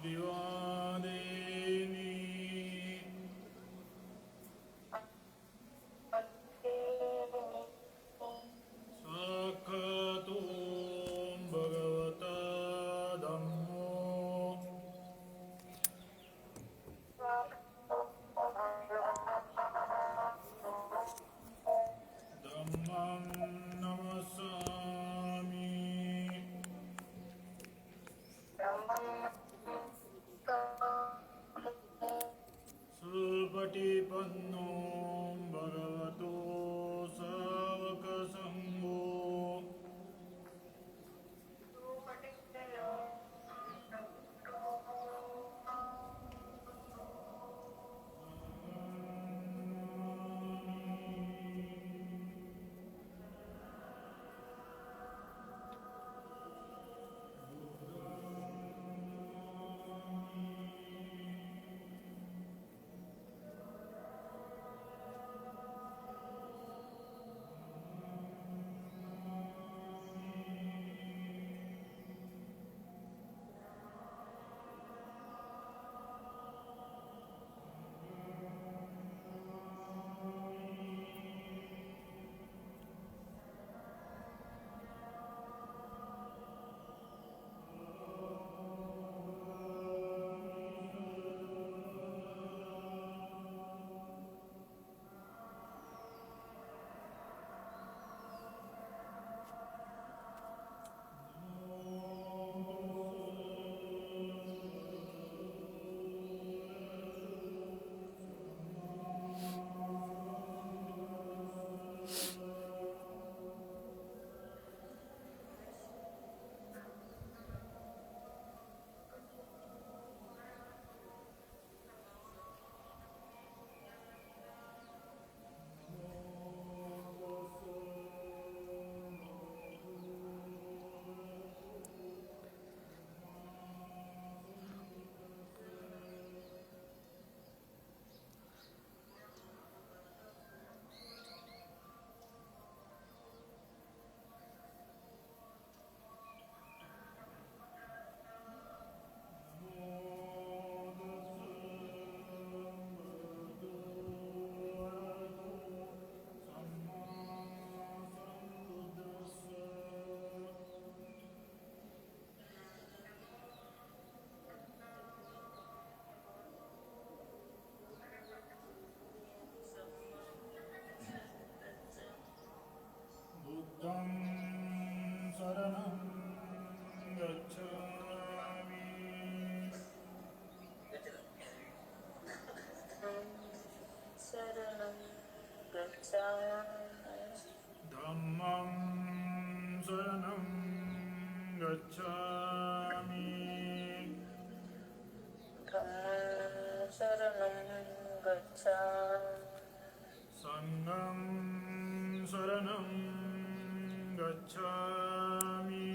अभिवादेनि साक्षातो भगवता धम्मो धम्मं नमस्सामि सुपटिपन्नो भगवतो सावकसङ्घो बुद्धं शरणं गच्छामि शरणं गच्छामि धम्मं शरणं गच्छामि धम्मं शरणं गच्छामि संघं शरणं गच्छामि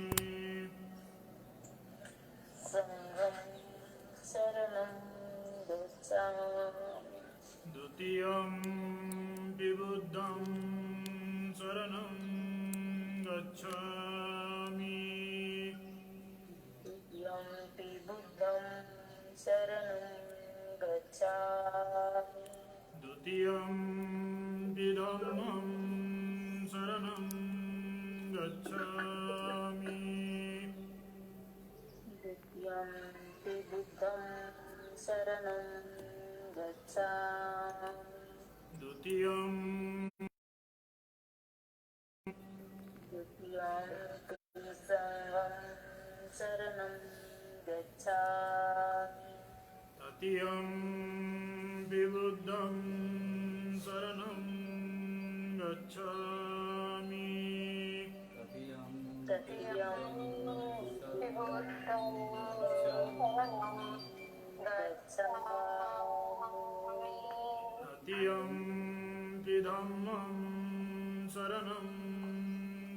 संघं शरणं गच्छामि द्वितीयं बुद्धं शरणं गच्छामि यम्पि बुद्धं शरणं गच्छामि द्वितीयं धम्मं शरणं गच्छामि द्वितीयम्पि बुद्धं शरणं गच्छामि द्वितीयं द्वितीयम्पि संघं शरणं गच्छामि तृतीयं बुद्धं शरणं गच्छामि तृतीयं विभूतं गच्छामि तृतीयं धम्मं शरणं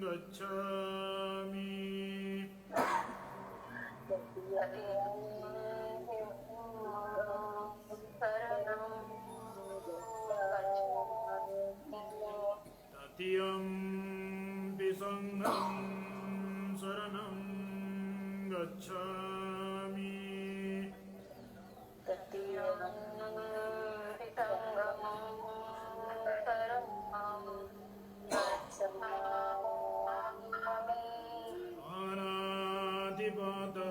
गच्छामि तृतीयं संघं शरणं गच्छामि पाणिपाता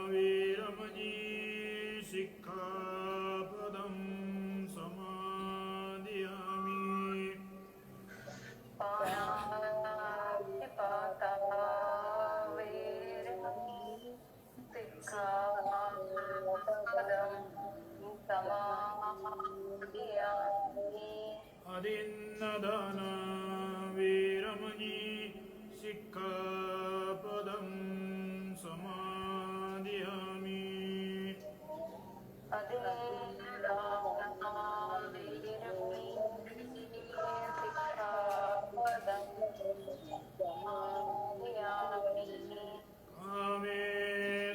वीरमणि सिक्खापदं समादियामि पाणातिपाता वैरमणि सिक्खापदं समादियामि अदिन्नदाना वीरमणि सिक्खापदं समादियामि कामे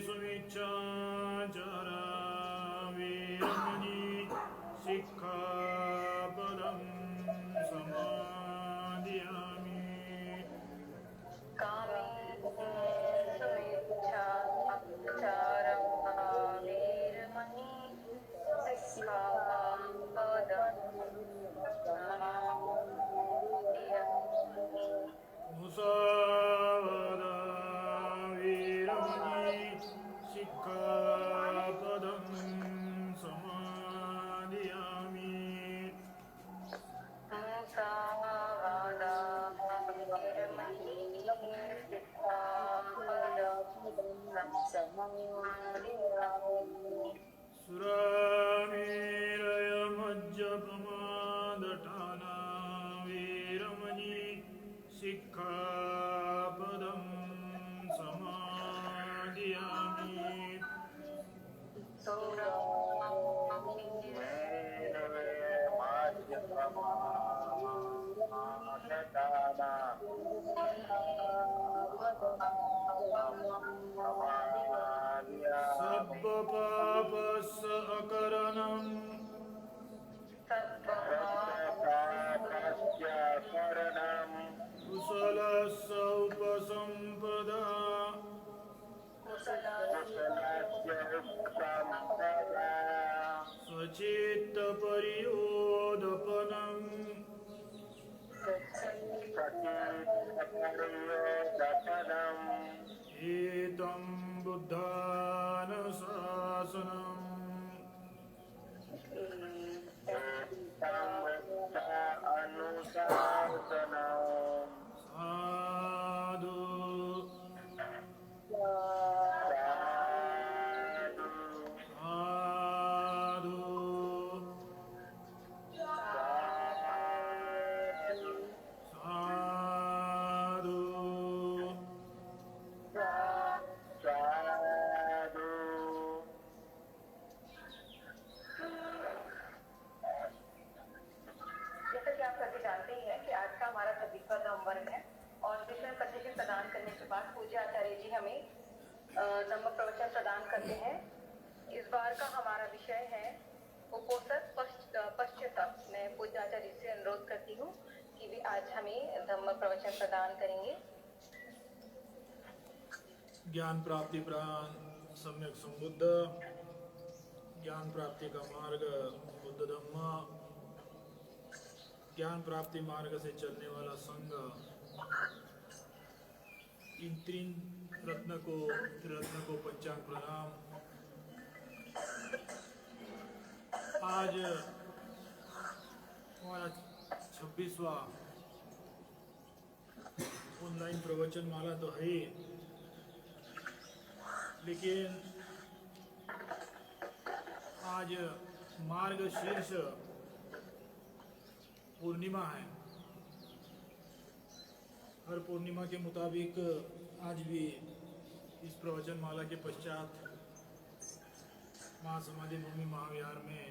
सुमिच्छाचारा वीरमणि सिक्खापदं समादियामि मुसावादा वीरमणि सिक्खापदं समादियामि सुरामेरयमज्जपमादठाना वीरमणि सिक्खापदं समादियामि सब्बपापस्स अकरणं कुशलस्स उपसम्पदा स्वचित्तपर्योदपनम् एतं बुद्धानुशासनम् साधु साधु साधु जैसा कि आप सभी जानते ही हैं कि आज का हमारा 26वां नवंबर है और विषय प्रतिदिन प्रदान करने के बाद पूज्य आचार्य जी हमें धम्म प्रवचन प्रदान करते हैं। इस बार का हमारा विषय है उपोषण पश्चाताप। मैं पूज्य आचार्य जी से अनुरोध करती हूँ कि वे आज हमें धम्म प्रवचन प्रदान करेंगे। ज्ञान प्राप्ति प्राण सम्यक संबुद्ध ज्ञान प्राप्ति का मार्ग बुद्ध धम्म ज्ञान प्राप्ति मार्ग से चलने वाला संघ इन तीन रत्न को पंचांग प्रणाम। आज हमारा 26वां ऑनलाइन प्रवचन माला तो है ही, लेकिन आज मार्ग शीर्ष पूर्णिमा है। हर पूर्णिमा के मुताबिक आज भी इस प्रवचन माला के पश्चात महासमाधि भूमि महाविहार में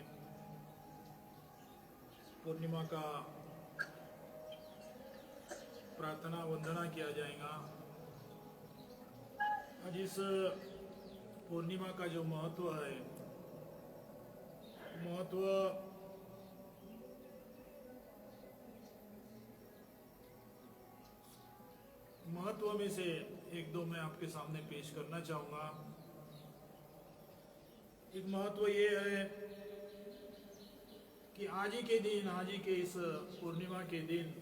पूर्णिमा का प्रार्थना वंदना किया जाएगा। आज इस पूर्णिमा का जो महत्व है, महत्व में से एक दो मैं आपके सामने पेश करना चाहूँगा। एक महत्व ये है कि आज ही के इस पूर्णिमा के दिन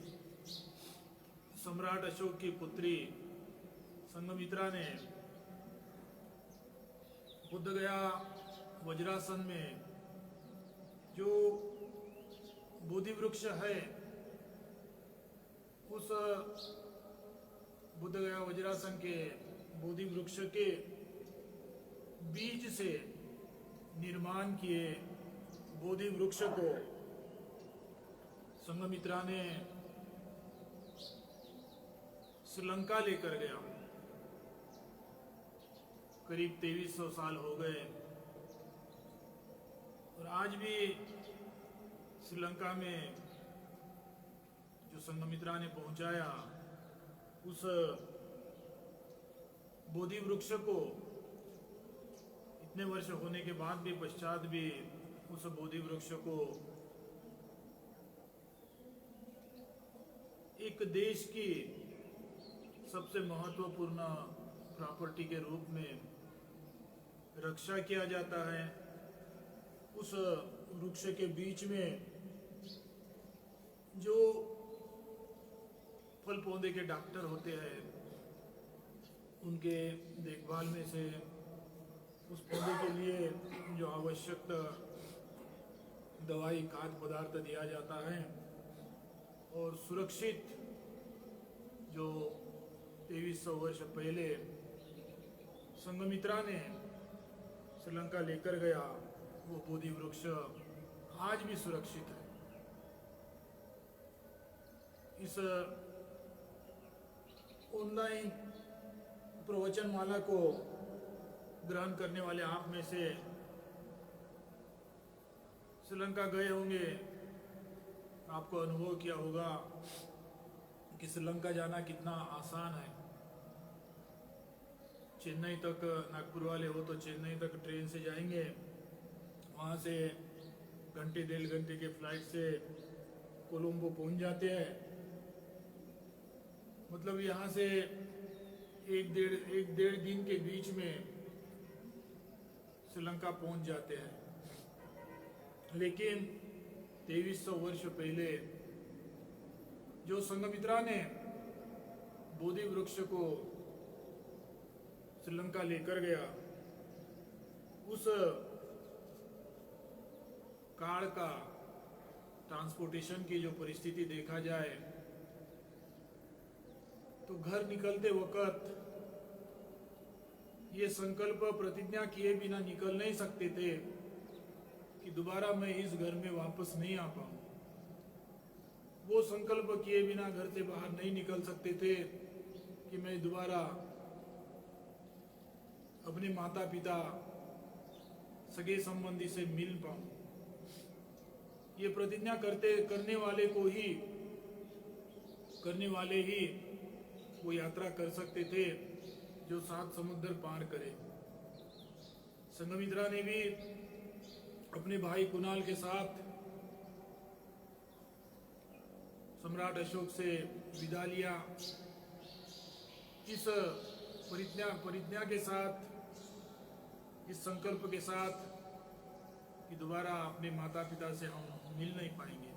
सम्राट अशोक की पुत्री संघमित्रा ने बुद्ध गया वज्रासन में जो बोधि वृक्ष है, उस बुद्ध गया वज्रासन के बोधि वृक्ष के बीज से निर्माण किए बोधि वृक्ष को संघमित्रा ने श्रीलंका लेकर गया। करीब 2300 साल हो गए और आज भी श्रीलंका में जो संघमित्रा ने पहुंचाया, उस बोधि वृक्ष को इतने वर्ष होने के बाद भी पश्चात भी उस बोधि वृक्ष को एक देश की सबसे महत्वपूर्ण प्रॉपर्टी के रूप में रक्षा किया जाता है। उस वृक्ष के बीच में जो फल पौधे के डॉक्टर होते हैं, उनके देखभाल में से उस पौधे के लिए जो आवश्यक दवाई खाद्य पदार्थ दिया जाता है और सुरक्षित जो 2300 वर्ष पहले संघमित्रा ने श्रीलंका लेकर गया, वो बोधि वृक्ष आज भी सुरक्षित है। इस ऑनलाइन प्रवचनमाला को ग्रहण करने वाले आप में से श्रीलंका गए होंगे, आपको अनुभव किया होगा कि श्रीलंका जाना कितना आसान है। चेन्नई तक, नागपुर वाले हो तो चेन्नई तक ट्रेन से जाएंगे, वहाँ से घंटे 1.5 घंटे के फ्लाइट से कोलंबो पहुँच जाते हैं। मतलब यहाँ से एक डेढ़ दिन के बीच में श्रीलंका पहुँच जाते हैं। लेकिन 2300 वर्ष पहले जो संघमित्रा ने बोधि वृक्ष को श्रीलंका लेकर गया, उस काल का ट्रांसपोर्टेशन की जो परिस्थिति देखा जाए तो घर निकलते वक्त ये संकल्प प्रतिज्ञा किए बिना निकल नहीं सकते थे कि दोबारा मैं इस घर में वापस नहीं आ पाऊं। वो संकल्प किए बिना घर से बाहर नहीं निकल सकते थे कि मैं दोबारा अपने माता पिता, सगे संबंधी से मिल पाऊं। ये प्रतिज्ञा करने वाले ही वो यात्रा कर सकते थे जो 7 समुद्र पार करे। संघमित्रा ने भी अपने भाई कुणाल के साथ सम्राट अशोक से विदा लिया। इस परिज्ञा के साथ, इस संकल्प के साथ कि दोबारा अपने माता पिता से हम मिल नहीं पाएंगे।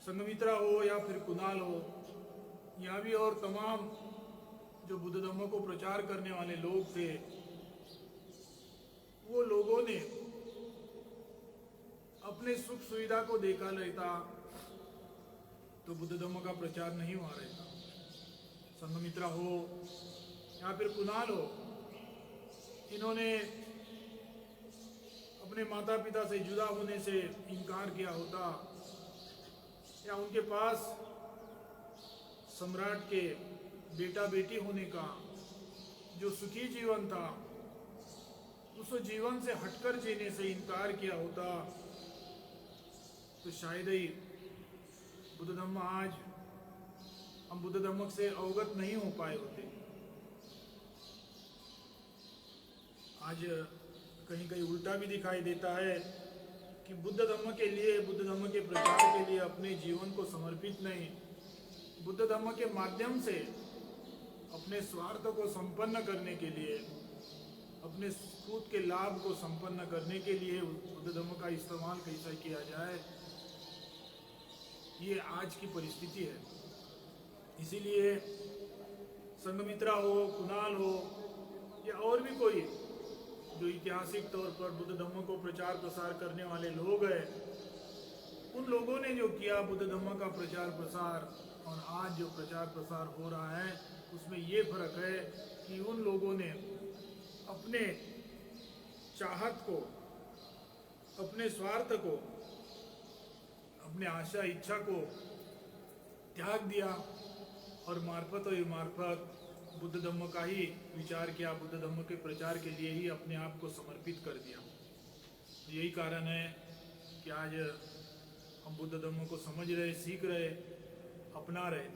संघमित्रा हो या फिर कुणाल हो, या भी और तमाम जो बुद्ध धम्म को प्रचार करने वाले लोग थे, वो लोगों ने अपने सुख सुविधा को देखा रहता तो बुद्ध धम्म का प्रचार नहीं हुआ रहता। संघमित्रा हो या फिर कुणाल हो, इन्होंने अपने माता पिता से जुदा होने से इनकार किया होता, या उनके पास सम्राट के बेटा बेटी होने का जो सुखी जीवन था, उस जीवन से हटकर जीने से इनकार किया होता, तो शायद ही बुद्ध धम्म आज हम बुद्ध धम्म से अवगत नहीं हो पाए होते। आज कहीं कहीं उल्टा भी दिखाई देता है कि बुद्ध धम्म के लिए, बुद्ध धम्म के प्रचार के लिए अपने जीवन को समर्पित नहीं, बुद्ध धम्म के माध्यम से अपने स्वार्थ को संपन्न करने के लिए, अपने खुद के लाभ को संपन्न करने के लिए बुद्ध धम्म का इस्तेमाल कैसा किया जाए, ये आज की परिस्थिति है। इसीलिए संघमित्रा हो, कुणाल हो, या और भी कोई जो ऐतिहासिक तौर पर बुद्ध धम्म को प्रचार प्रसार करने वाले लोग हैं, उन लोगों ने जो किया बुद्ध धम्म का प्रचार प्रसार और आज जो प्रचार प्रसार हो रहा है, उसमें ये फर्क है कि उन लोगों ने अपने चाहत को, अपने स्वार्थ को, अपने आशा इच्छा को त्याग दिया और मार्फत और मार्फत बुद्ध धम्म का ही विचार किया, बुद्ध धम्म के प्रचार के लिए ही अपने आप को समर्पित कर दिया। यही कारण है कि आज हम बुद्ध धम्म को समझ रहे, सीख रहे, अपना रहे।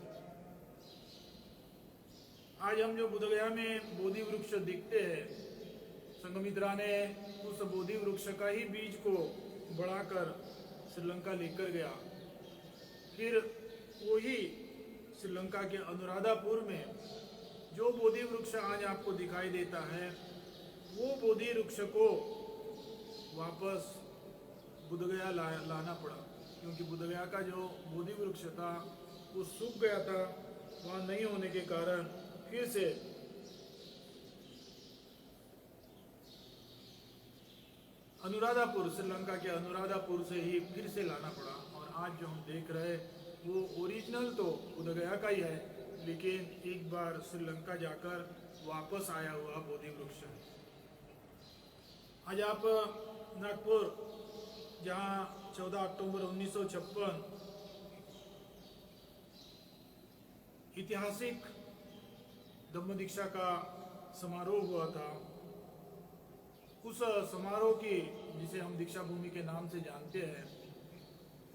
आज हम जो बुद्धगया में बोधि वृक्ष दिखते हैं, संघमित्रा ने उस बोधि वृक्ष का ही बीज को बढ़ाकर श्रीलंका लेकर गया। फिर वही श्रीलंका के अनुराधापुर में जो बोधि वृक्ष आज आपको दिखाई देता है, वो बोधि वृक्ष को वापस बुद्धगया लाना पड़ा, क्योंकि बुद्धगया का जो बोधि वृक्ष था वो सूख गया था। वहाँ नहीं होने के कारण फिर से अनुराधापुर, श्रीलंका के अनुराधापुर से ही फिर से लाना पड़ा। और आज जो हम देख रहे हैं वो ओरिजिनल तो बुद्धगया का ही है, लेकिन एक बार श्रीलंका जाकर वापस आया हुआ बोधि वृक्ष। आज आप नागपुर, जहाँ 14 अक्टूबर 1956 ऐतिहासिक धम्म दीक्षा का समारोह हुआ था, उस समारोह की, जिसे हम दीक्षा भूमि के नाम से जानते हैं,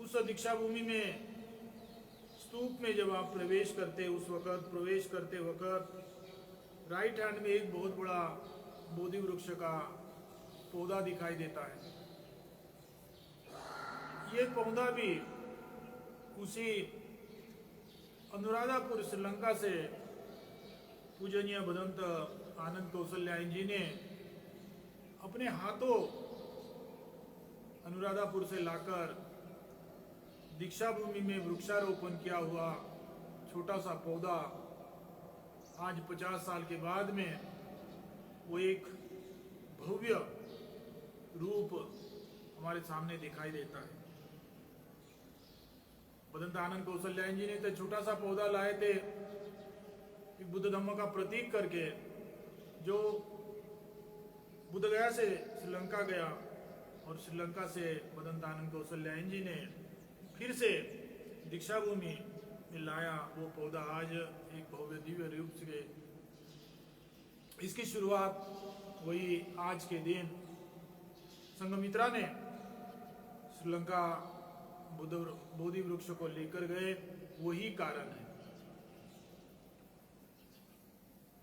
उस दीक्षा भूमि में स्तूप में जब आप प्रवेश करते, उस वक्त प्रवेश करते वक्त राइट हैंड में एक बहुत बड़ा बोधि वृक्ष का पौधा दिखाई देता है। ये पौधा भी उसी अनुराधापुर श्रीलंका से पूजनीय भदंत आनंद कौशल्यायन जी ने अपने हाथों अनुराधापुर से लाकर दीक्षा भूमि में वृक्षारोपण किया हुआ छोटा सा पौधा आज 50 साल के बाद में वो एक भव्य रूप हमारे सामने दिखाई देता है। भदंत आनंद कौशल्यायन जी ने तो छोटा सा पौधा लाए थे कि बुद्ध धम्म का प्रतीक करके, जो बुद्धगया से श्रीलंका गया और श्रीलंका से भदंत आनंद कौशल्यायन जी ने फिर से दीक्षा भूमि में लाया। वो पौधा आज एक भव्य दिव्य रूप से, इसकी शुरुआत वही आज के दिन संघमित्रा ने श्रीलंका बोधि वृक्ष को लेकर गए, वही कारण है।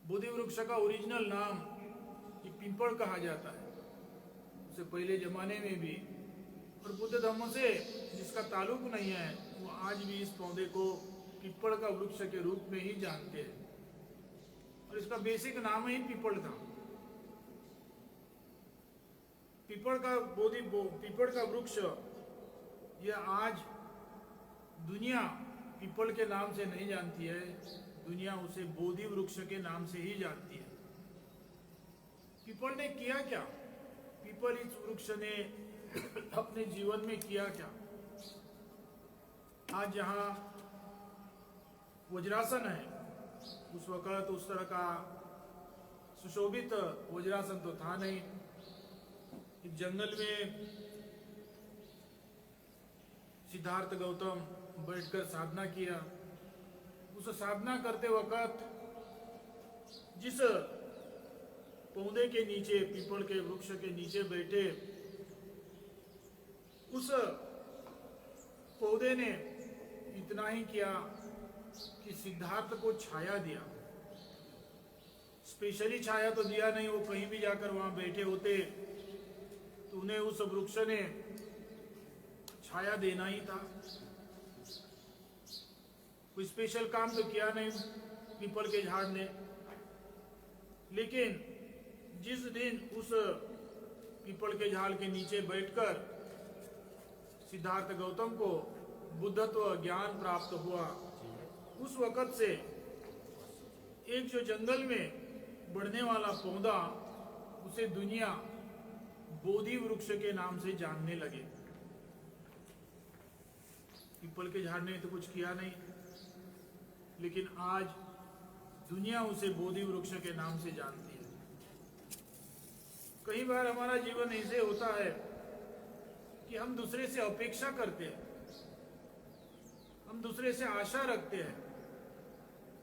बोधि वृक्ष का ओरिजिनल नाम ये पिंपल कहा जाता है, उससे पहले जमाने में भी। और बुद्ध धम्म से जिसका ताल्लुक नहीं है, वो आज भी इस पौधे को पिपल का वृक्ष के रूप में ही जानते हैं, और इसका बेसिक नाम ही पिपल था। पिपल का वृक्ष यह आज दुनिया पिपल के नाम से नहीं जानती है, दुनिया उसे बोधि वृक्ष के नाम से ही जानती है। पिपल ने किया क्या? पिपल इस वृक्ष ने अपने जीवन में किया क्या? आज जहां वज्रासन है, उस वक्त उस तरह का सुशोभित वज्रासन तो था नहीं। इस जंगल में सिद्धार्थ गौतम बैठकर साधना किया। उस साधना करते वक्त जिस पौधे के नीचे, पीपल के वृक्ष के नीचे बैठे, उस पौधे ने इतना ही किया कि सिद्धार्थ को छाया दिया। स्पेशली छाया तो दिया नहीं, वो कहीं भी जाकर वहां बैठे होते तो उन्हें उस वृक्ष ने छाया देना ही था। कोई स्पेशल काम तो किया नहीं पीपल के झाड़ ने। लेकिन जिस दिन उस पीपल के झाड़ के नीचे बैठकर सिद्धार्थ गौतम को बुद्धत्व ज्ञान प्राप्त हुआ, उस वक्त से एक जो जंगल में बढ़ने वाला पौधा, उसे दुनिया बोधि वृक्ष के नाम से जानने लगे। पीपल के झाड़ ने तो कुछ किया नहीं, लेकिन आज दुनिया उसे बोधि वृक्ष के नाम से जानती है। कई बार हमारा जीवन ऐसे होता है कि हम दूसरे से अपेक्षा करते हैं, हम दूसरे से आशा रखते हैं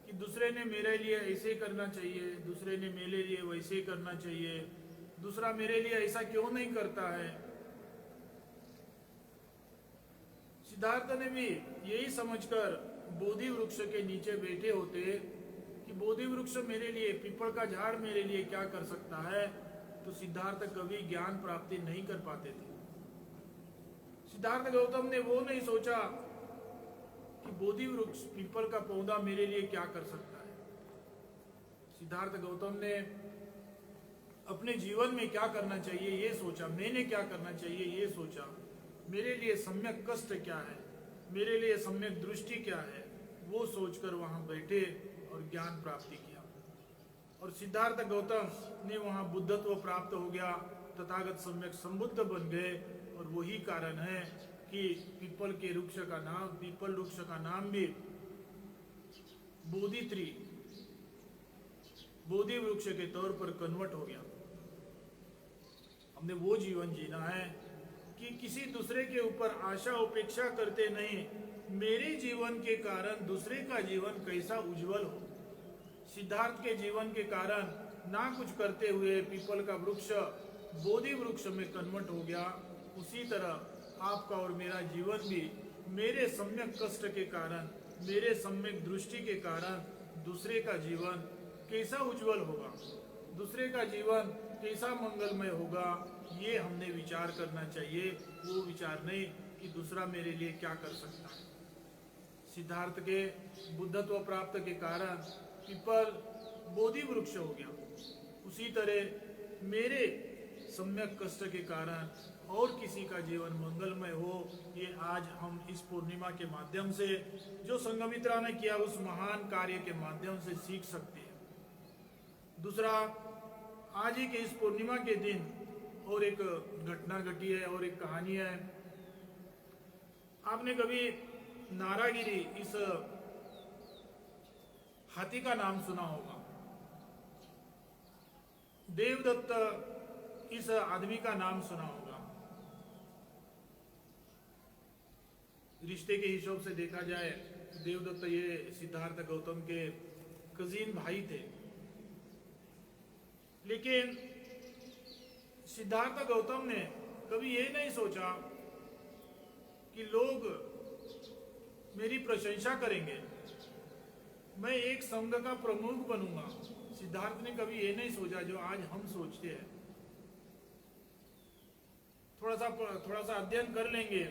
कि दूसरे ने मेरे लिए ऐसे करना चाहिए, दूसरे ने मेरे लिए वैसे करना चाहिए, दूसरा मेरे लिए ऐसा क्यों नहीं करता है। सिद्धार्थ ने भी यही समझकर बोधि वृक्ष के नीचे बैठे होते कि बोधि वृक्ष मेरे लिए, पीपल का झाड़ मेरे लिए क्या कर सकता है, तो सिद्धार्थ कभी ज्ञान प्राप्ति नहीं कर पाते थे। सिद्धार्थ गौतम ने वो नहीं सोचा कि बोधि वृक्ष, पीपल का पौधा मेरे लिए क्या कर सकता है। सिद्धार्थ गौतम ने अपने जीवन में क्या करना चाहिए ये सोचा, मैंने क्या करना चाहिए ये सोचा, मेरे लिए सम्यक कष्ट क्या है, मेरे लिए सम्यक दृष्टि क्या है, वो सोचकर वहां बैठे और ज्ञान प्राप्ति किया। और सिद्धार्थ गौतम ने वहां बुद्धत्व प्राप्त हो गया, तथागत सम्यक संबुद्ध बन गए। और वही कारण है कि पीपल के वृक्ष का नाम, पीपल वृक्ष का नाम भी बोधित्री, बोधि वृक्ष के तौर पर कन्वर्ट हो गया। हमने वो जीवन जीना है कि किसी दूसरे के ऊपर आशा उपेक्षा करते नहीं, मेरे जीवन के कारण दूसरे का जीवन कैसा उज्जवल हो। सिद्धार्थ के जीवन के कारण ना कुछ करते हुए पीपल का वृक्ष बोधि वृक्ष में कन्वर्ट हो गया। उसी तरह आपका और मेरा जीवन भी मेरे सम्यक कष्ट के कारण, मेरे सम्यक दृष्टि के कारण दूसरे का जीवन कैसा उज्जवल होगा, दूसरे का जीवन कैसा मंगलमय होगा, ये हमने विचार करना चाहिए। वो विचार नहीं कि दूसरा मेरे लिए क्या कर सकता है। सिद्धार्थ के बुद्धत्व प्राप्त के कारण पीपल बोधि वृक्ष हो गया। उसी तरह मेरे सम्यक कष्ट के कारण और किसी का जीवन मंगलमय हो, ये आज हम इस पूर्णिमा के माध्यम से, जो संघमित्रा ने किया उस महान कार्य के माध्यम से सीख सकते हैं। दूसरा, आज ही के इस पूर्णिमा के दिन और एक घटना घटी है और एक कहानी है। आपने कभी नारागिरी, इस हाथी का नाम सुना होगा। देवदत्त, इस आदमी का नाम सुना होगा। रिश्ते के हिसाब से देखा जाए, देवदत्त ये सिद्धार्थ गौतम के कजीन भाई थे। लेकिन सिद्धार्थ गौतम ने कभी ये नहीं सोचा कि लोग मेरी प्रशंसा करेंगे, मैं एक संघ का प्रमुख बनूंगा। सिद्धार्थ ने कभी ये नहीं सोचा जो आज हम सोचते हैं। थोड़ा सा अध्ययन कर लेंगे,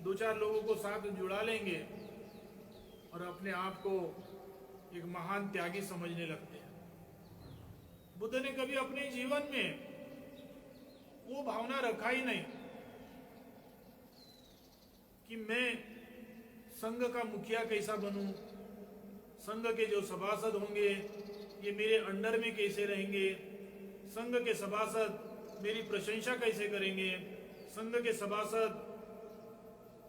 दो चार लोगों को साथ जुड़ा लेंगे और अपने आप को एक महान त्यागी समझने लगते हैं। बुद्ध ने कभी अपने जीवन में वो भावना रखा ही नहीं कि मैं संघ का मुखिया कैसा बनूं, संघ के जो सभासद होंगे ये मेरे अंडर में कैसे रहेंगे, संघ के सभासद मेरी प्रशंसा कैसे करेंगे, संघ के सभासद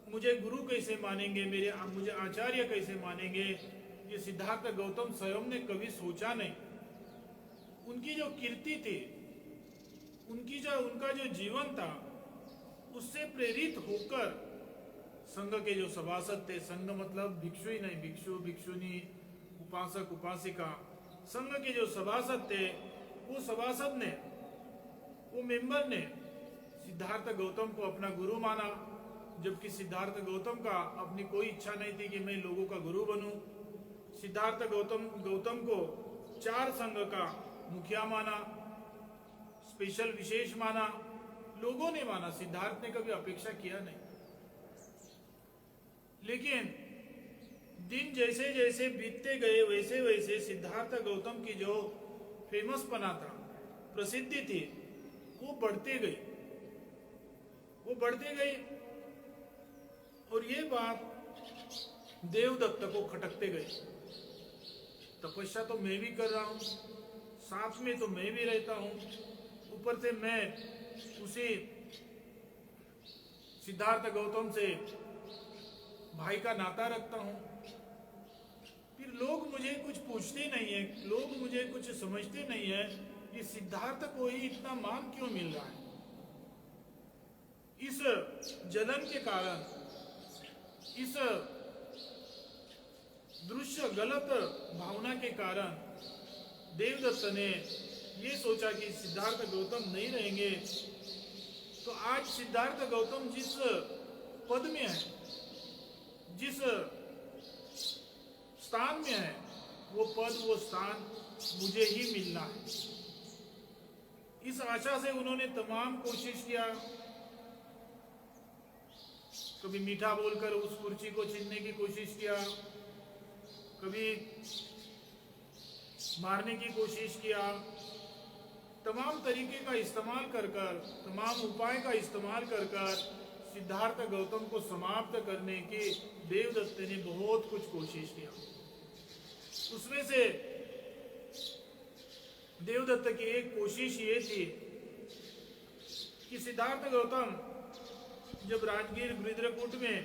मुझे गुरु कैसे मानेंगे, मुझे आचार्य कैसे मानेंगे। ये सिद्धार्थ गौतम स्वयं ने कभी सोचा नहीं। उनकी जो कीर्ति थी, उनका जो जीवन था, उससे प्रेरित होकर संघ के जो सभासद थे, संघ मतलब भिक्षु ही नहीं, भिक्षु भिक्षुनी, उपासक उपासिका, संघ के जो सभासद थे, वो सभासद ने, वो मेंबर ने सिद्धार्थ गौतम को अपना गुरु माना। जबकि सिद्धार्थ गौतम का अपनी कोई इच्छा नहीं थी कि मैं लोगों का गुरु बनूं। सिद्धार्थ गौतम को 4 संघ का मुखिया माना, स्पेशल विशेष माना, लोगों ने माना। सिद्धार्थ ने कभी अपेक्षा किया नहीं। लेकिन दिन जैसे जैसे बीतते गए वैसे वैसे सिद्धार्थ गौतम की जो फेमस पना था, प्रसिद्धि थी, वो बढ़ते गई, और ये बात देवदत्त को खटकते गई। तपस्या तो मैं भी कर रहा हूं, साथ में तो मैं भी रहता हूँ, ऊपर से मैं उसी सिद्धार्थ गौतम से भाई का नाता रखता हूँ। फिर लोग मुझे कुछ पूछते नहीं है, लोग मुझे कुछ समझते नहीं है, ये सिद्धार्थ को ही इतना मान क्यों मिल रहा है? इस जलन के कारण, इस दृश्य गलत भावना के कारण देवदत्त ने ये सोचा कि सिद्धार्थ गौतम नहीं रहेंगे तो आज सिद्धार्थ गौतम जिस पद में है, जिस स्थान में है, वो पद, वो स्थान मुझे ही मिलना है। इस आशा से उन्होंने तमाम कोशिश किया, कभी मीठा बोलकर उस कुर्सी को छीनने की कोशिश किया, कभी मारने की कोशिश किया, तमाम तरीके का इस्तेमाल कर कर, तमाम उपाय का इस्तेमाल कर कर सिद्धार्थ गौतम को समाप्त करने की देवदत्त ने बहुत कुछ कोशिश किया। उसमें से देवदत्त की एक कोशिश ये थी कि सिद्धार्थ गौतम जब राजगीर गृध्रकूट में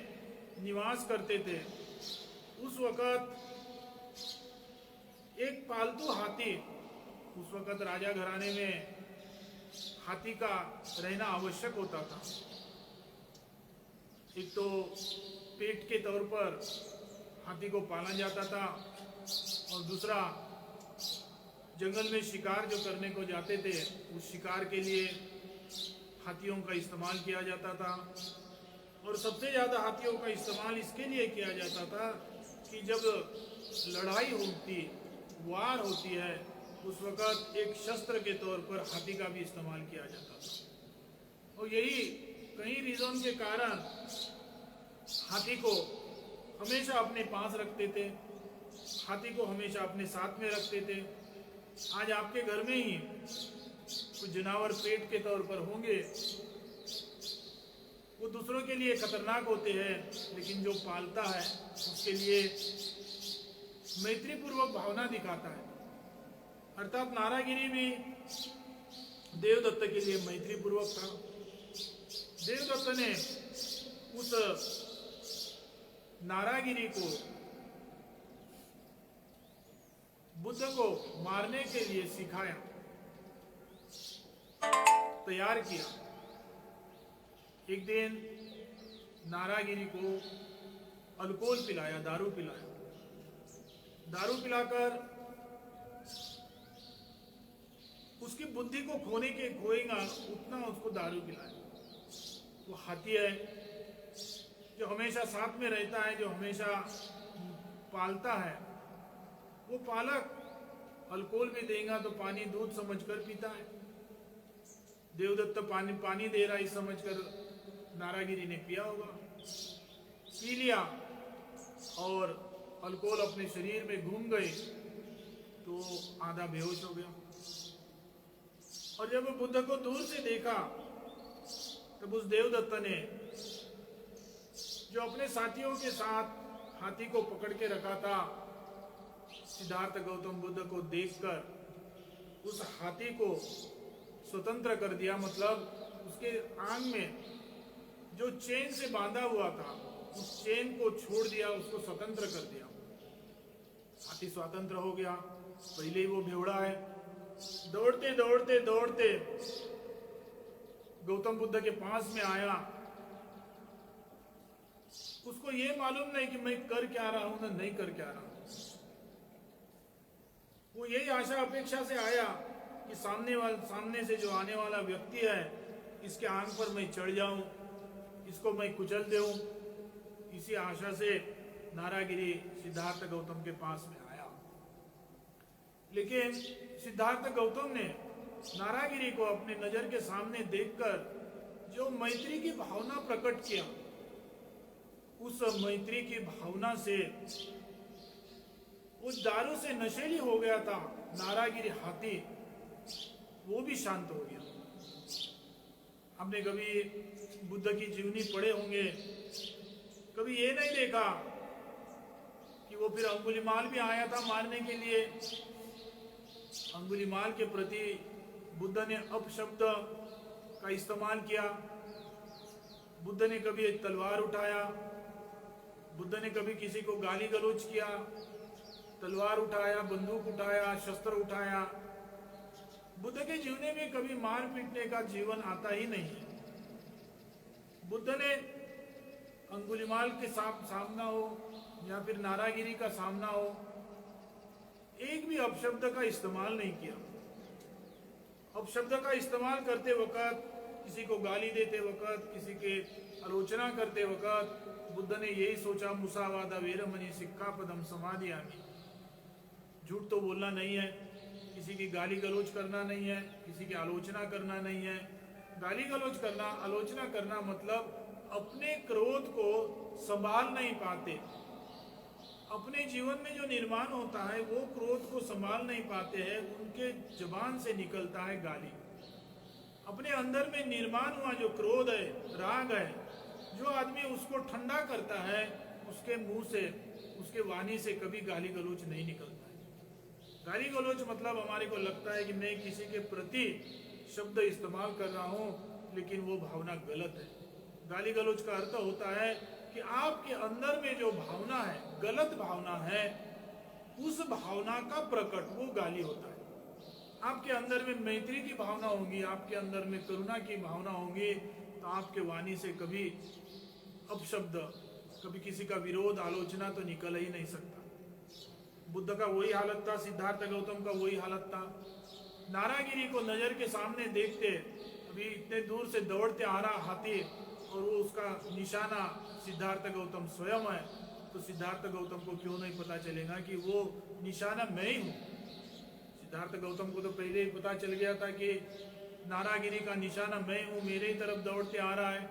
निवास करते थे, उस वक्त एक पालतू हाथी, उस वक्त राजा घराने में हाथी का रहना आवश्यक होता था। एक तो पेट के तौर पर हाथी को पाला जाता था और दूसरा जंगल में शिकार जो करने को जाते थे, उस शिकार के लिए हाथियों का इस्तेमाल किया जाता था। और सबसे ज़्यादा हाथियों का इस्तेमाल इसके लिए किया जाता था कि जब लड़ाई होती, वार होती है, उस वक़्त एक शस्त्र के तौर पर हाथी का भी इस्तेमाल किया जाता था। और यही कई रीज़न के कारण हाथी को हमेशा अपने पास रखते थे, हाथी को हमेशा अपने साथ में रखते थे। आज आपके घर में ही कुछ जानवर पेट के तौर पर होंगे, वो दूसरों के लिए खतरनाक होते हैं, लेकिन जो पालता है उसके लिए मैत्रीपूर्वक भावना दिखाता है। अर्थात नारागिरी भी देवदत्त के लिए मैत्रीपूर्वक था। देवदत्त ने उस नारागिरी को, बुद्ध को मारने के लिए सिखाया, तैयार किया। एक दिन नारागिरी को अल्कोहल पिलाया, दारू पिलाया। दारू पिलाकर उसकी बुद्धि को खोएगा उतना उसको दारू पिलाया। वो हाथी है जो हमेशा साथ में रहता है, जो हमेशा पालता है। वो पालक अल्कोहल भी देगा तो पानी दूध समझकर पीता है। देवदत्त पानी दे रहा है समझकर नारागिरी ने पिया होगा, पी लिया और अल्कोहल अपने शरीर में घूम गए तो आधा बेहोश हो गया। और जब बुद्ध को दूर से देखा तब उस देवदत्त ने, जो अपने साथियों के साथ हाथी को पकड़ के रखा था, सिद्धार्थ गौतम बुद्ध को देखकर उस हाथी को स्वतंत्र कर दिया। मतलब उसके आंग में जो चेन से बांधा हुआ था, उस चेन को छोड़ दिया, उसको स्वतंत्र कर दिया। हाथी स्वतंत्र हो गया। पहले ही वो बेवड़ा है। दौड़ते दौड़ते दौड़ते गौतम बुद्ध के पास में आया। उसको ये मालूम नहीं कि मैं कर क्या रहा हूं, ना नहीं कर क्या रहा हूं। वो यही आशा अपेक्षा से आया कि सामने से जो आने वाला व्यक्ति है, इसके आंख पर मैं चढ़ जाऊं, इसको मैं कुचल दूं। इसी आशा से नारागिरी सिद्धार्थ गौतम के पास में आया। लेकिन सिद्धार्थ गौतम ने नारागिरी को अपने नजर के सामने देखकर जो मैत्री की भावना प्रकट किया, उस मैत्री की भावना से उस दारू से नशेली हो गया था नारागिरी हाथी, वो भी शांत हो गया। आपने कभी बुद्ध की जीवनी पढ़े होंगे, कभी ये नहीं देखा कि वो फिर अंगुलीमाल भी आया था मारने के लिए, अंगुलीमाल के प्रति बुद्ध ने अपशब्द का इस्तेमाल किया। बुद्ध ने कभी तलवार उठाया, बुद्ध ने कभी किसी को गाली गलौज किया, तलवार उठाया, बंदूक उठाया, शस्त्र उठाया। बुद्ध के जीवन में कभी मार पीटने का जीवन आता ही नहीं है। बुद्ध ने अंगुलीमाल के सामना हो या फिर नारागिरी का सामना हो, एक भी अपशब्द का इस्तेमाल नहीं किया। अपशब्द का इस्तेमाल करते वक्त, किसी को गाली देते वक्त, किसी के आलोचना करते वक्त बुद्ध ने यही सोचा, मुसावादा वेरमणि सिक्खापदम समादियामि। झूठ तो बोलना नहीं है, किसी की गाली गलौज करना नहीं है, किसी की आलोचना करना नहीं है। गाली गलौज करना, आलोचना करना मतलब अपने क्रोध को संभाल नहीं पाते। अपने जीवन में जो निर्माण होता है वो क्रोध को संभाल नहीं पाते हैं, उनके जबान से निकलता है गाली। अपने अंदर में निर्माण हुआ जो क्रोध है, राग है, जो आदमी उसको ठंडा करता है, उसके मुंह से, उसके वाणी से कभी गाली गलौज नहीं निकलता है। गाली गलौज मतलब हमारे को लगता है कि मैं किसी के प्रति शब्द इस्तेमाल कर रहा हूं, लेकिन वो भावना गलत है। गाली गलौज का अर्थ होता है कि आपके अंदर में जो भावना है, गलत भावना है, उस भावना का प्रकट वो गाली होता है। आपके अंदर में मैत्री की भावना होगी, आपके अंदर में करुणा की भावना होगी, तो आपके वाणी से कभी अपशब्द, कभी किसी का विरोध, आलोचना तो निकल ही नहीं सकता। बुद्ध का वही हालत था, सिद्धार्थ गौतम का वही हालत था। नारागिरी को नजर के सामने देखते, अभी इतने दूर से दौड़ते आ रहा हाथी और वो उसका निशाना सिद्धार्थ गौतम स्वयं है, तो सिद्धार्थ गौतम को क्यों नहीं पता चलेगा कि वो निशाना मैं ही हूं। सिद्धार्थ गौतम को तो पहले ही पता चल गया था कि नारागिरी का निशाना मैं हूं, मेरे ही तरफ दौड़ते आ रहा है।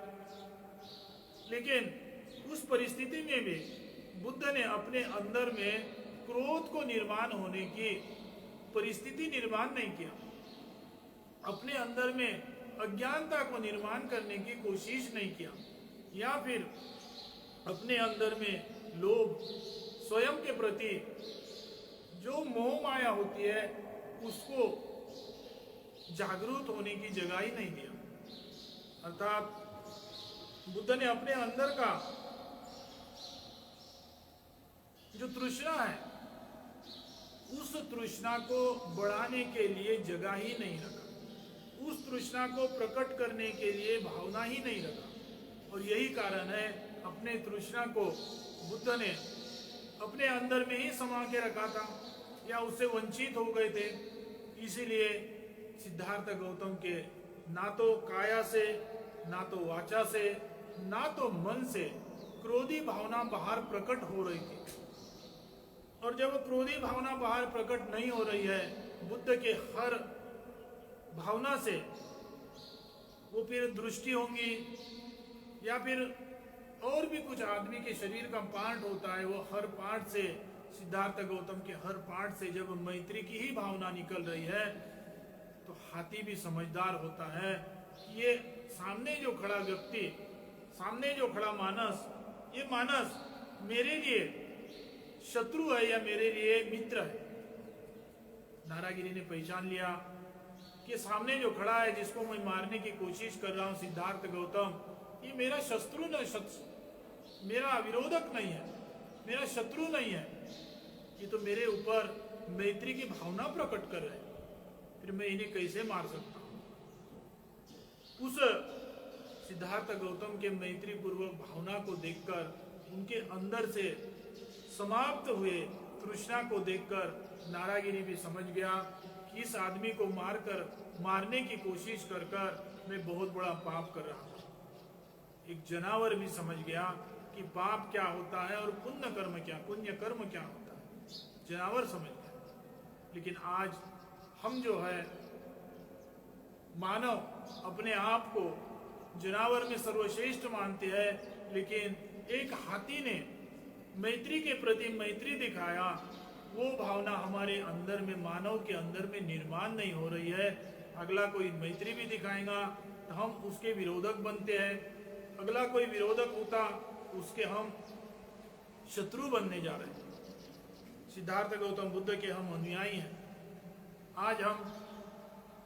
लेकिन उस परिस्थिति में भी बुद्ध ने अपने अंदर में क्रोध को निर्माण होने की परिस्थिति निर्माण नहीं किया। अपने अंदर में अज्ञानता को निर्माण करने की कोशिश नहीं किया, या फिर अपने अंदर में लोभ, स्वयं के प्रति जो मोह माया होती है उसको जागरूक होने की जगह ही नहीं दिया। अर्थात बुद्ध ने अपने अंदर का जो तृष्णा है, उस तृष्णा को बढ़ाने के लिए जगह ही नहीं रखा, उस तृष्णा को प्रकट करने के लिए भावना ही नहीं रखा। और यही कारण है अपने तृष्णा को बुद्ध ने अपने अंदर में ही समा के रखा था, या उससे वंचित हो गए थे। इसीलिए सिद्धार्थ गौतम के ना तो काया से, ना तो वाचा से, ना तो मन से क्रोधी भावना बाहर प्रकट हो रही थी। और जब क्रोधी भावना बाहर प्रकट नहीं हो रही है, बुद्ध के हर भावना से वो फिर दृष्टि होंगी, या फिर और भी कुछ आदमी के शरीर का पार्ट होता है, वो हर पार्ट से, सिद्धार्थ गौतम के हर पार्ट से जब मैत्री की ही भावना निकल रही है, तो हाथी भी समझदार होता है कि ये सामने जो खड़ा व्यक्ति, सामने जो खड़ा मानस, ये मानस मेरे लिए शत्रु है या मेरे लिए मित्र है। नारागिरी ने पहचान लिया कि सामने जो खड़ा है, जिसको मैं मारने की कोशिश कर रहा हूं, सिद्धार्थ गौतम, ये मेरा शत्रु न, मेरा विरोधक नहीं है, मेरा शत्रु नहीं है, ये तो मेरे ऊपर मैत्री की भावना प्रकट कर रहे हैं, फिर मैं इन्हें कैसे मार सकता हूं। उस सिद्धार्थ गौतम के मैत्री पूर्वक भावना को देखकर, उनके अंदर से समाप्त हुए तृष्णा को देखकर नारागिरी भी समझ गया कि इस आदमी को मारने की कोशिश कर मैं बहुत बड़ा पाप कर रहा हूं। एक जानवर भी समझ गया कि पाप क्या होता है और पुण्य कर्म क्या होता है, जानवर समझ गया। लेकिन आज हम जो है मानव अपने आप को जानवर में सर्वश्रेष्ठ मानते हैं, लेकिन एक हाथी ने मैत्री के प्रति मैत्री दिखाया, वो भावना हमारे अंदर में, मानव के अंदर में निर्माण नहीं हो रही है। अगला कोई मैत्री भी दिखाएगा तो हम उसके विरोधक बनते हैं, अगला कोई विरोधक होता उसके हम शत्रु बनने जा रहे हैं। सिद्धार्थ गौतम बुद्ध के हम अनुयायी हैं, आज हम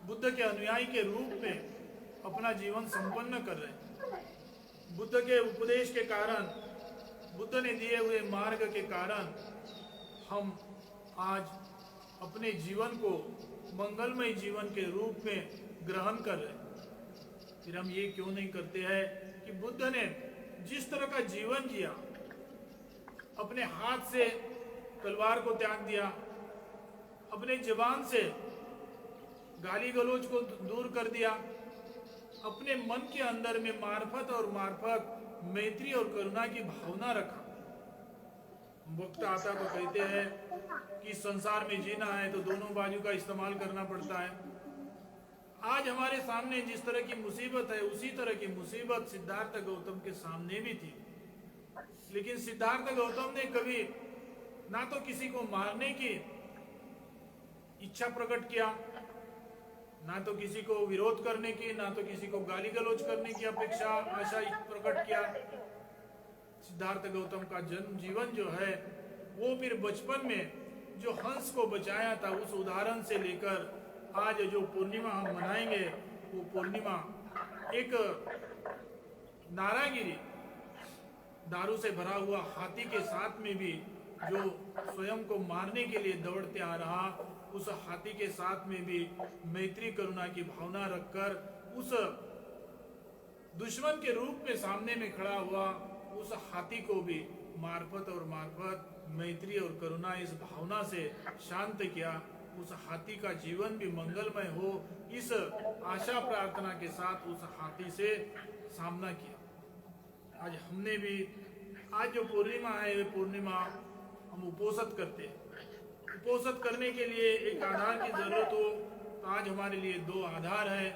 बुद्ध के अनुयायी के रूप में अपना जीवन संपन्न कर रहे हैं। बुद्ध के उपदेश के कारण, बुद्ध ने दिए हुए मार्ग के कारण हम आज अपने जीवन को मंगलमय जीवन के रूप में ग्रहण कर रहे हैं। फिर हम ये क्यों नहीं करते हैं कि बुद्ध ने जिस तरह का जीवन जिया, अपने हाथ से तलवार को त्याग दिया, अपने जबान से गाली गलौज को दूर कर दिया, अपने मन के अंदर में मार्फत मैत्री और करुणा की भावना रखा। वक्त आता तो कहते हैं कि संसार में जीना है तो दोनों बाजू का इस्तेमाल करना पड़ता है। आज हमारे सामने जिस तरह की मुसीबत है, उसी तरह की मुसीबत सिद्धार्थ गौतम के सामने भी थी। लेकिन सिद्धार्थ गौतम ने कभी ना तो किसी को मारने की इच्छा प्रकट किया, ना तो किसी को विरोध करने की, ना तो किसी को गाली गलौज करने की आशा प्रकट किया। सिद्धार्थ गौतम का जन्म जीवन जो है वो फिर बचपन में जो हंस को बचाया था, उस उदाहरण से लेकर आज जो पूर्णिमा हम मनाएंगे, वो पूर्णिमा एक नारागिरी, दारू से भरा हुआ हाथी के साथ में भी जो स्वयं को मारने के लिए दौड़ते आ रहा, उस हाथी के साथ में भी मैत्री करुणा की भावना रखकर उस दुश्मन के रूप में सामने में खड़ा हुआ उस हाथी को भी मार्फत मैत्री और करुणा इस भावना से शांत किया। उस हाथी का जीवन भी मंगलमय हो, इस आशा प्रार्थना के साथ उस हाथी से सामना किया। आज हमने भी, आज जो पूर्णिमा है, वे पूर्णिमा हम उपोषित करते हैं। उपोषित करने के लिए एक आधार की जरूरत हो, तो आज हमारे लिए दो आधार है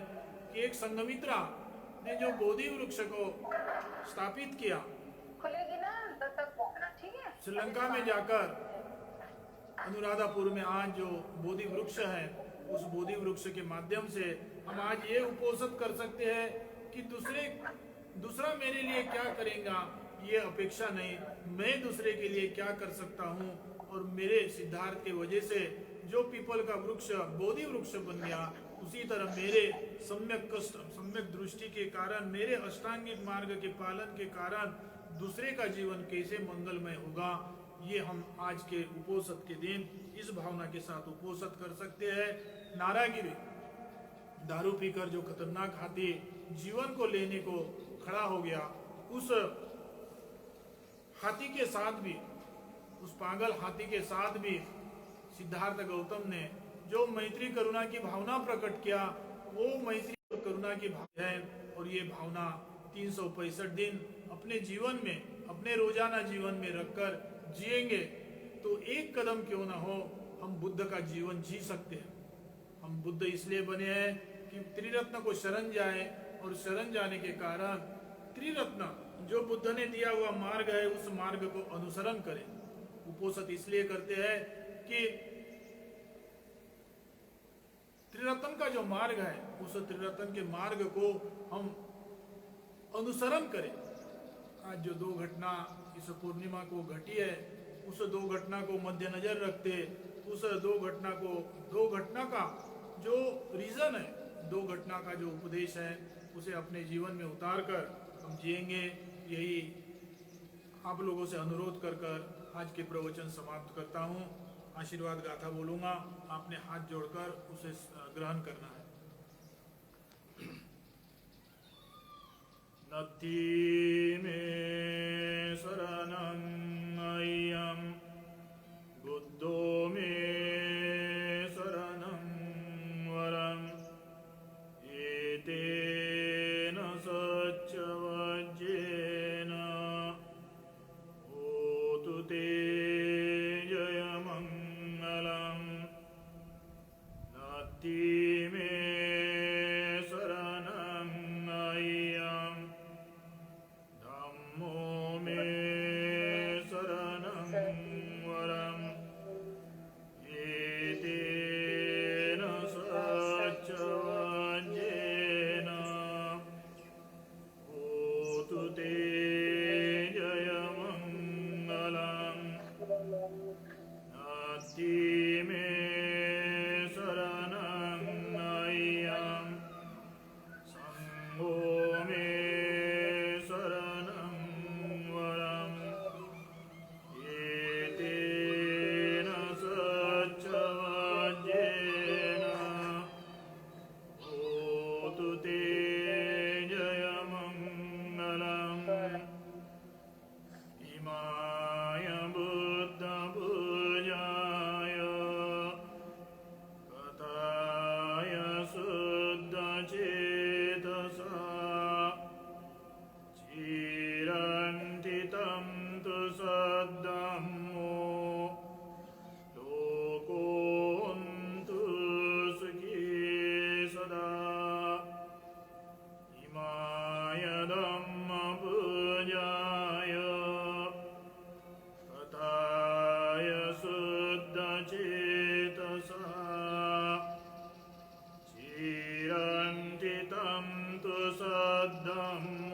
कि एक संघमित्रा ने जो बोधि वृक्ष को स्थापित किया, खुलेगी ना तब तक पहुंचना, ठीक है। श्रीलंका में जाकर अनुराधापुर में आज जो बोधि वृक्ष है, उस बोधि वृक्ष के माध्यम से हम आज ये उपोषित कर सकते हैं कि दूसरा मेरे लिए क्या करेगा ये अपेक्षा नहीं, मैं दूसरे के लिए क्या कर सकता हूँ। और मेरे सिद्धार्थ के वजह से जो पीपल का वृक्ष बोधि वृक्ष बन गया, उसी तरह मेरे सम्यक दृष्टि के कारण, मेरे अष्टांगिक मार्ग के पालन के कारण दूसरे का जीवन कैसे मंगलमय होगा, ये हम आज के उपोषित के दिन इस भावना के साथ उपोषित कर सकते हैं। नारागिरी, दारू पीकर जो खतरनाक हाथी जीवन को लेने को खड़ा हो गया, उस हाथी के साथ भी, उस पागल हाथी के साथ भी सिद्धार्थ गौतम ने जो मैत्री करुणा की भावना प्रकट किया, वो मैत्री और करुणा की भावना है। और ये भावना 365 दिन अपने जीवन में, अपने रोजाना जीवन में रखकर जिएंगे तो एक कदम क्यों ना हो, हम बुद्ध का जीवन जी सकते हैं। हम बुद्ध इसलिए बने हैं कि त्रिरत्न को शरण जाए, और शरण जाने के कारण त्रिरत्न जो बुद्ध ने दिया हुआ मार्ग है, उस मार्ग को अनुसरण करें। उपोषित इसलिए करते हैं कि त्रिरत्न का जो मार्ग है, उस त्रिरत्न के मार्ग को हम अनुसरण करें। आज जो दो घटना इस पूर्णिमा को घटी है, उस दो घटना को मद्देनजर रखते, उस दो घटना का जो रीजन है, दो घटना का जो उपदेश है, उसे अपने जीवन में उतार कर हम जिएंगे। यही आप लोगों से अनुरोध कर आज के प्रवचन समाप्त करता हूँ। आशीर्वाद गाथा बोलूँगा, आपने हाथ जोड़कर उसे ग्रहण करना है। नत्थि मे शरणं अय्यं बुद्धो मे शरणं वरम् एतेन सच्च वज्रेण होतु ते जयमङ्गलम्। नत्थि मे शरणं अय्यं धम्मपूजाय तथाय शुद्धचेतसा चिरन्ति तं तु सद्धम्म